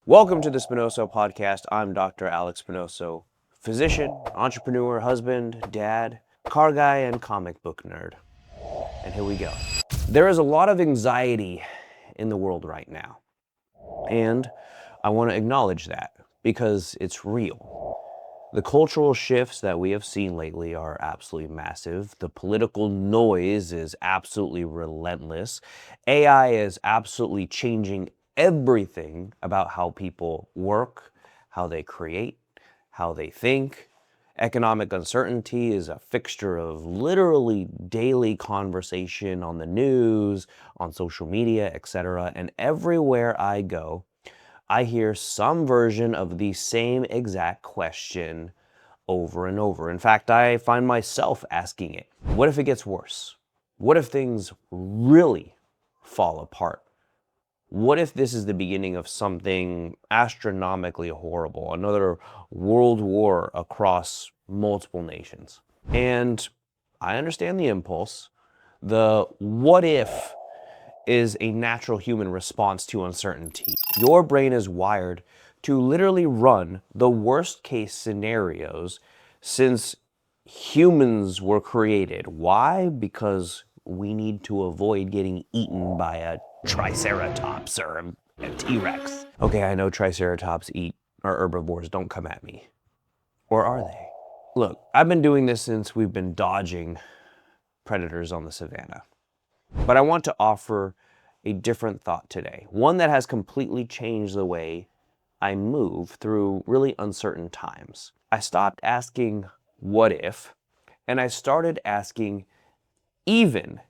Welcome to the Spinoso Podcast. I'm Dr. Alex Spinoso, physician, entrepreneur, husband, dad, car guy, and comic book nerd. And here we go. There is a lot of anxiety in the world right now. And I want to acknowledge that because it's real. The cultural shifts that we have seen lately are absolutely massive. The political noise is absolutely relentless. AI is absolutely changing everything about how people work, how they create, how they think. Economic uncertainty is a fixture of literally daily conversation on the news, on social media, etc. And everywhere I go, I hear some version of the same exact question over and over. In fact, I find myself asking it. What if it gets worse? What if things really fall apart? What if this is the beginning of something astronomically horrible, another world war across multiple nations? And I understand the impulse. The what if is a natural human response to uncertainty. Your brain is wired to literally run the worst case scenarios since humans were created. Why? Because we need to avoid getting eaten by a triceratops or a T-Rex. Okay, I know triceratops are herbivores, don't come at me. Or are they? Look, I've been doing this since we've been dodging predators on the savannah. But I want to offer a different thought today, one that has completely changed the way I move through really uncertain times. I stopped asking, what if? And I started asking, even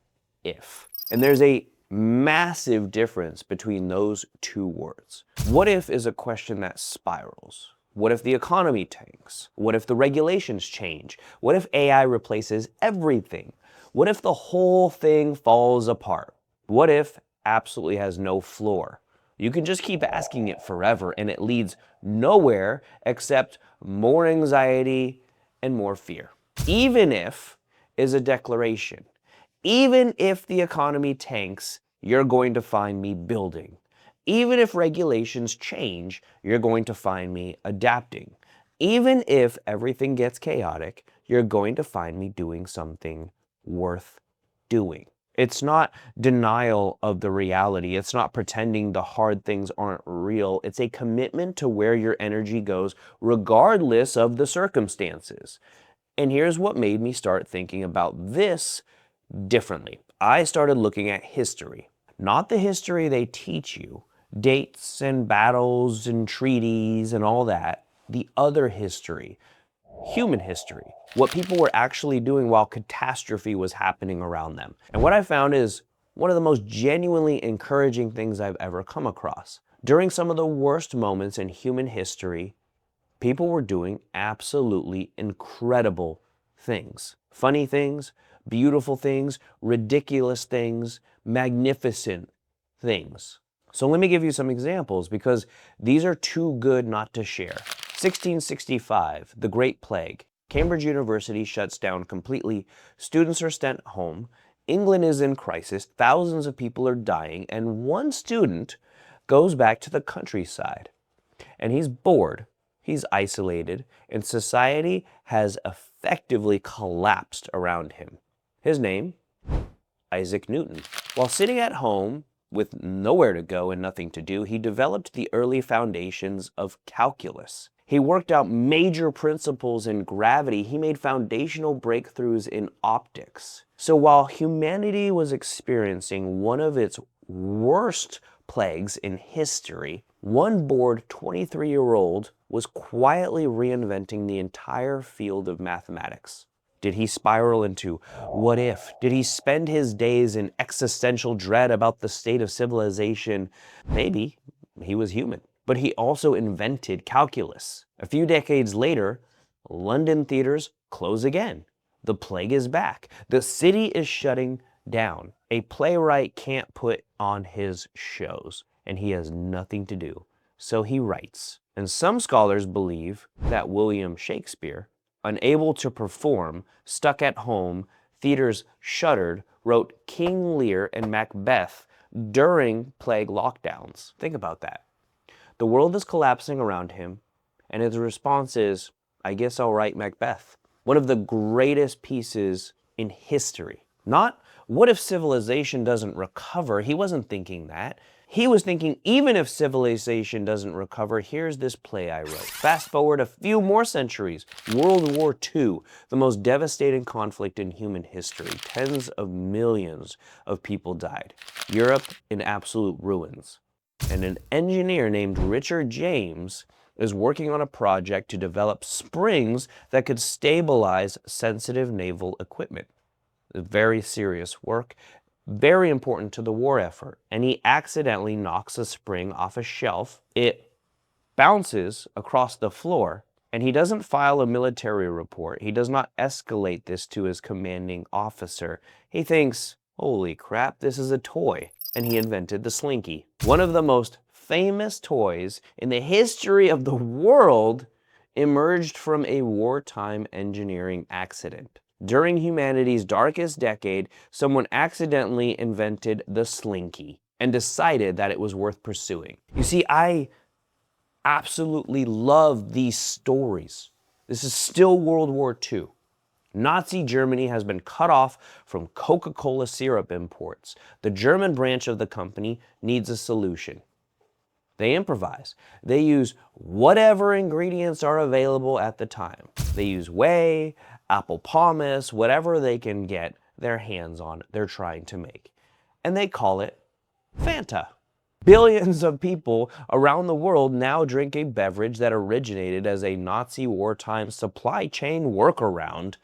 if. And there's a massive difference between those two words. What if is a question that spirals. What if the economy tanks? What if the regulations change? What if AI replaces everything? What if the whole thing falls apart? What if absolutely has no floor? You can just keep asking it forever and it leads nowhere except more anxiety and more fear. Even if is a declaration. Even if the economy tanks, you're going to find me building. Even if regulations change, you're going to find me adapting. Even if everything gets chaotic, you're going to find me doing something worth doing. It's not denial of the reality. It's not pretending the hard things aren't real. It's a commitment to where your energy goes regardless of the circumstances. And here's what made me start thinking about this differently. I started looking at history. Not the history they teach you, dates and battles and treaties and all that. The other history. Human history, what people were actually doing while catastrophe was happening around them. And what I found is one of the most genuinely encouraging things I've ever come across. During some of the worst moments in human history, people were doing absolutely incredible things. Funny things, beautiful things, ridiculous things, magnificent things. So let me give you some examples because these are too good not to share. 1665, the Great Plague. Cambridge University shuts down completely. Students are sent home. England is in crisis. Thousands of people are dying. And one student goes back to the countryside. And he's bored. He's isolated. And society has effectively collapsed around him. His name? Isaac Newton. While sitting at home with nowhere to go and nothing to do, he developed the early foundations of calculus. He worked out major principles in gravity. He made foundational breakthroughs in optics. So while humanity was experiencing one of its worst plagues in history, one bored 23-year-old was quietly reinventing the entire field of mathematics. Did he spiral into what if? Did he spend his days in existential dread about the state of civilization? Maybe. He was human. But he also invented calculus. A few decades later, London theaters close again. The plague is back. The city is shutting down. A playwright can't put on his shows, and he has nothing to do. So he writes. And some scholars believe that William Shakespeare, unable to perform, stuck at home, theaters shuttered, wrote King Lear and Macbeth during plague lockdowns. Think about that. The world is collapsing around him, and his response is, I guess I'll write Macbeth. One of the greatest pieces in history. Not, what if civilization doesn't recover? He wasn't thinking that. He was thinking, even if civilization doesn't recover, here's this play I wrote. Fast forward a few more centuries, World War II, the most devastating conflict in human history. Tens of millions of people died. Europe in absolute ruins. And an engineer named Richard James is working on a project to develop springs that could stabilize sensitive naval equipment. Very serious work, very important to the war effort. And he accidentally knocks a spring off a shelf. It bounces across the floor, and he doesn't file a military report. He does not escalate this to his commanding officer. He thinks, holy crap, this is a toy. And he invented the Slinky. One of the most famous toys in the history of the world emerged from a wartime engineering accident. During humanity's darkest decade, someone accidentally invented the Slinky and decided that it was worth pursuing. You see, I absolutely love these stories. This is still World War II. Nazi Germany has been cut off from Coca-Cola syrup imports. The German branch of the company needs a solution. They improvise. They use whatever ingredients are available at the time. They use whey, apple pomace, whatever they can get their hands on, they're trying to make. And they call it Fanta. Billions of people around the world now drink a beverage that originated as a Nazi wartime supply chain workaround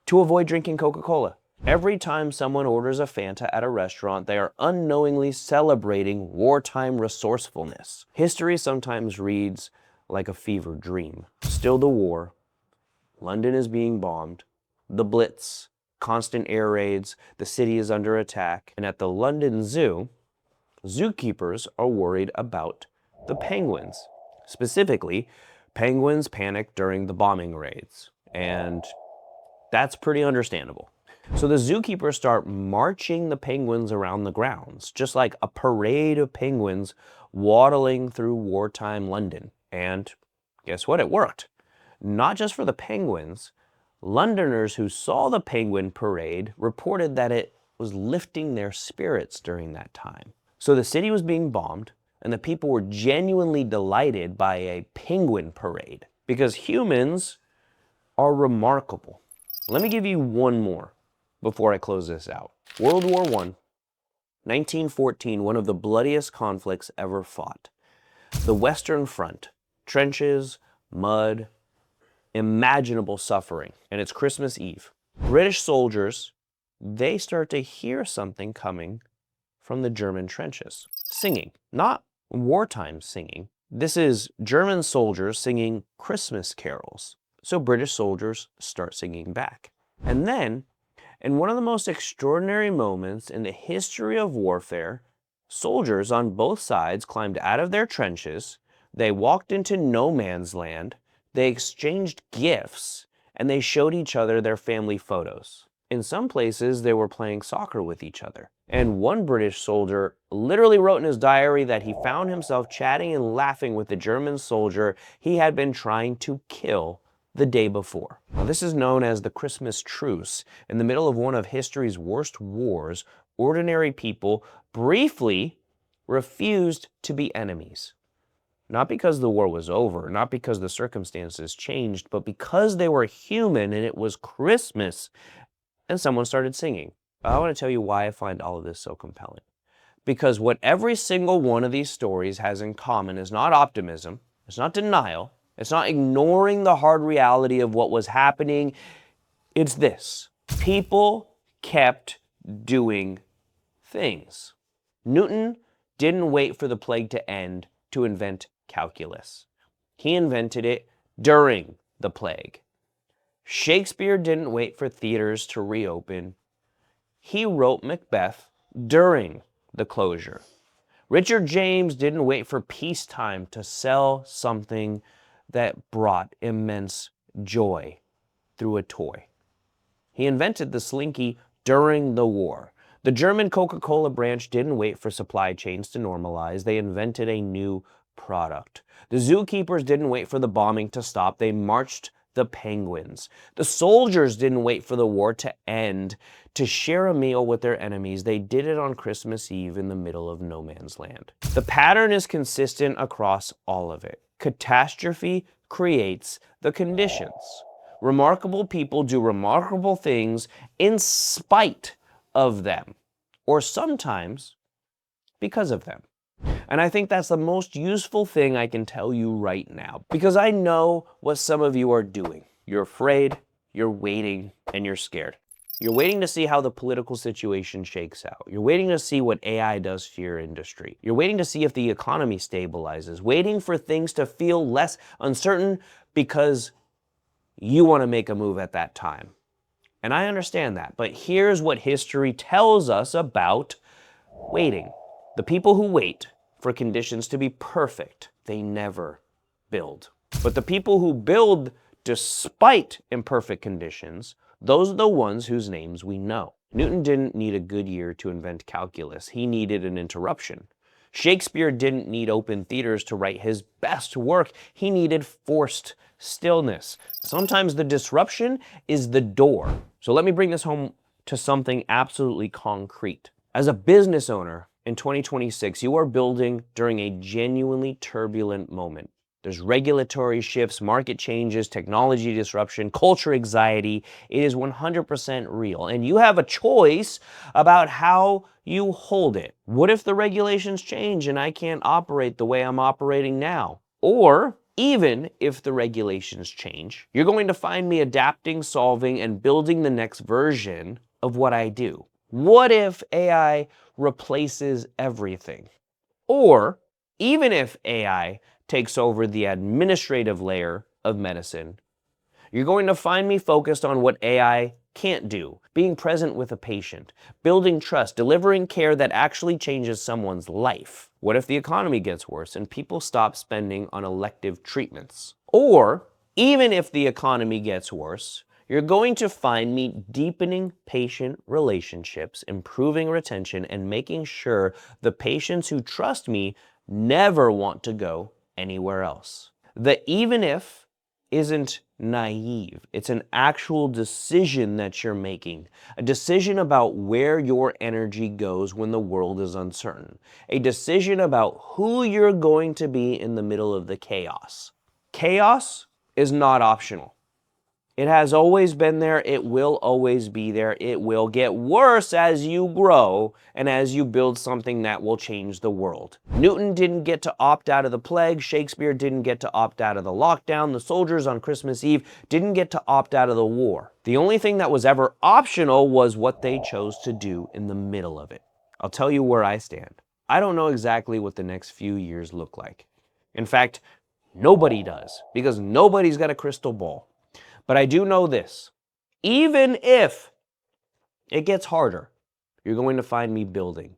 to avoid drinking Coca-Cola. Every time someone orders a Fanta at a restaurant, they are unknowingly celebrating wartime resourcefulness. History sometimes reads like a fever dream. Still the war. London is being bombed. The Blitz. Constant air raids. The city is under attack. And at the London Zoo, zookeepers are worried about the penguins. Specifically, penguins panic during the bombing raids. And that's pretty understandable. So the zookeepers start marching the penguins around the grounds, just like a parade of penguins waddling through wartime London. And guess what? It worked. Not just for the penguins. Londoners who saw the penguin parade reported that it was lifting their spirits during that time. So the city was being bombed, and the people were genuinely delighted by a penguin parade because humans are remarkable. Let me give you one more before I close this out. World War I, 1914, one of the bloodiest conflicts ever fought. The Western Front, trenches, mud, imaginable suffering, and it's Christmas Eve. British soldiers, they start to hear something coming from the German trenches. Singing, not wartime singing. This is German soldiers singing Christmas carols. So British soldiers start singing back. And then, in one of the most extraordinary moments in the history of warfare, soldiers on both sides climbed out of their trenches, they walked into no man's land, they exchanged gifts, and they showed each other their family photos. In some places, they were playing soccer with each other. And one British soldier literally wrote in his diary that he found himself chatting and laughing with the German soldier he had been trying to kill the day before. Now, this is known as the Christmas Truce. In the middle of one of history's worst wars, ordinary people briefly refused to be enemies. Not because the war was over, not because the circumstances changed, but because they were human and it was Christmas and someone started singing. I want to tell you why I find all of this so compelling. Because what every single one of these stories has in common is not optimism, it's not denial, it's not ignoring the hard reality of what was happening. It's this. People kept doing things. Newton didn't wait for the plague to end to invent calculus. He invented it during the plague. Shakespeare didn't wait for theaters to reopen. He wrote Macbeth during the closure. Richard James didn't wait for peacetime to sell something that brought immense joy through a toy. He invented the Slinky during the war. The German Coca-Cola branch didn't wait for supply chains to normalize. They invented a new product. The zookeepers didn't wait for the bombing to stop. They marched the penguins. The soldiers didn't wait for the war to end to share a meal with their enemies. They did it on Christmas Eve in the middle of no man's land. The pattern is consistent across all of it. Catastrophe creates the conditions. Remarkable people do remarkable things in spite of them, or sometimes because of them. And I think that's the most useful thing I can tell you right now, because I know what some of you are doing. You're afraid, you're waiting, and you're scared. You're waiting to see how the political situation shakes out. You're waiting to see what AI does to your industry. You're waiting to see if the economy stabilizes, waiting for things to feel less uncertain because you want to make a move at that time. And I understand that, but here's what history tells us about waiting. The people who wait for conditions to be perfect, they never build. But the people who build despite imperfect conditions, those are the ones whose names we know. Newton didn't need a good year to invent calculus. He needed an interruption. Shakespeare didn't need open theaters to write his best work. He needed forced stillness. Sometimes the disruption is the door. So let me bring this home to something absolutely concrete. As a business owner, in 2026, you are building during a genuinely turbulent moment. There's regulatory shifts, market changes, technology disruption, culture anxiety. It is 100% real. And you have a choice about how you hold it. What if the regulations change and I can't operate the way I'm operating now? Or even if the regulations change, you're going to find me adapting, solving, and building the next version of what I do. What if AI replaces everything? Or even if AI takes over the administrative layer of medicine, you're going to find me focused on what AI can't do, being present with a patient, building trust, delivering care that actually changes someone's life. What if the economy gets worse and people stop spending on elective treatments? Or even if the economy gets worse, you're going to find me deepening patient relationships, improving retention, and making sure the patients who trust me never want to go anywhere else. The even if isn't naive. It's an actual decision that you're making, a decision about where your energy goes when the world is uncertain, a decision about who you're going to be in the middle of the chaos. Chaos is not optional. It has always been there. It will always be there. It will get worse as you grow and as you build something that will change the world. Newton didn't get to opt out of the plague. Shakespeare didn't get to opt out of the lockdown. The soldiers on Christmas Eve didn't get to opt out of the war. The only thing that was ever optional was what they chose to do in the middle of it. I'll tell you where I stand. I don't know exactly what the next few years look like. In fact, nobody does, because nobody's got a crystal ball. But I do know this, even if it gets harder, you're going to find me building.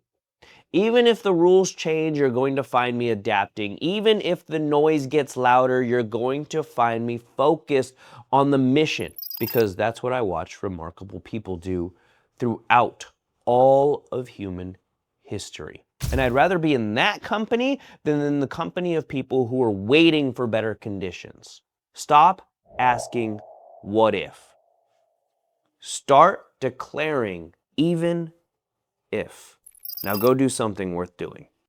Even if the rules change, you're going to find me adapting. Even if the noise gets louder, you're going to find me focused on the mission, because that's what I watch remarkable people do throughout all of human history. And I'd rather be in that company than in the company of people who are waiting for better conditions. Stop asking what if. Start declaring even if. Now go do something worth doing.